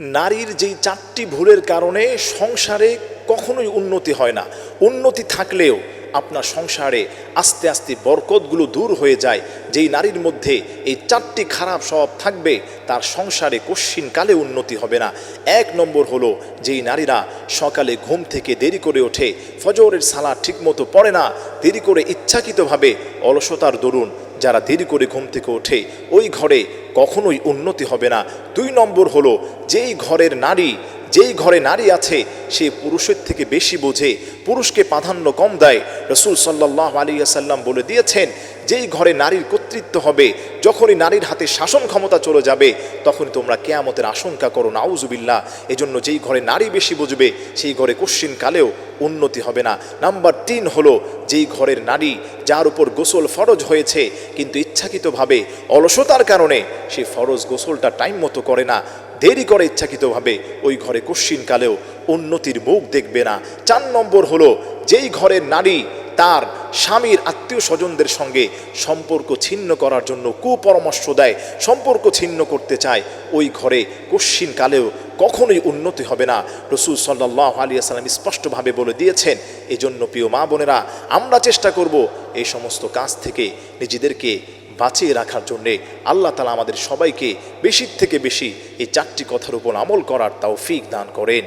নারীর যেই 4টি ভুলের কারণে সংসারে কখনোই উন্নতি হয় না, উন্নতি থাকলেও আপনার সংসারে আস্তে আস্তে বরকতগুলো দূর হয়ে যায়। যেই নারীর মধ্যে এই 4টি খারাপ স্বভাব থাকবে তার সংসারে কশ্চিনকালে উন্নতি হবে না। 1 নম্বর হলো, যেই নারীরা সকালে ঘুম থেকে দেরি করে ওঠে, ফজরের সালাত ঠিকমতো পড়ে না, দেরি করে ইচ্ছাকৃতভাবে অলসতার দরুন যারা দেরি করে ঘুম থেকে ওঠে, ওই ঘরে কখনোই উন্নতি হবে না। 2 নম্বর হলো, যেই ঘরে নারী আছে সে পুরুষের থেকে বেশি বোঝে, পুরুষকে প্রাধান্য কম দেয়। রাসূল সাল্লাল্লাহু আলাইহি ওয়াসাল্লাম বলে দিয়েছেন, যেই ঘরে নারীর কর্তৃত্ব হবে, যখনই নারীর হাতে শাসন ক্ষমতা চলে যাবে তখনই তোমরা কিয়ামতের আশঙ্কা করো, নাউজুবিল্লাহ। এজন্য যেই ঘরে নারী বেশি বুঝবে সেই ঘরে কশ্চিনকালেও উন্নতি হবে না। নাম্বার 3 হলো, যেই ঘরের নারী যার উপর গোসল ফরজ হয়েছে কিন্তু ইচ্ছাকৃতভাবে অলসতার কারণে সেই ফরজ গোসলটা টাইম মতো করে না, দেরি করে ইচ্ছাকৃতভাবে, ওই ঘরে কশ্চিনকালেও উন্নতির মুখ দেখবে না। 4 নম্বর হলো, যেই ঘরের নারী তার স্বামীর আত্মীয় স্বজনদের সঙ্গে সম্পর্ক ছিন্ন করার জন্য কুপরামর্শ দেয়, সম্পর্ক ছিন্ন করতে চায়, ওই ঘরে কশ্চিনকালেও কখনোই উন্নতি হবে না। রাসূল সাল্লাল্লাহু আলাইহি ওয়াসাল্লাম স্পষ্টভাবে বলে দিয়েছেন। এজন্য প্রিয় মা বোনেরা, আমরা চেষ্টা করব এই সমস্ত কাজ থেকে নিজেদেরকে বাঁচিয়ে রাখার জন্যে। আল্লাহ তাআলা আমাদের সবাইকে বেশির থেকে বেশি এই 4টি কথার উপর আমল করার তৌফিক দান করেন।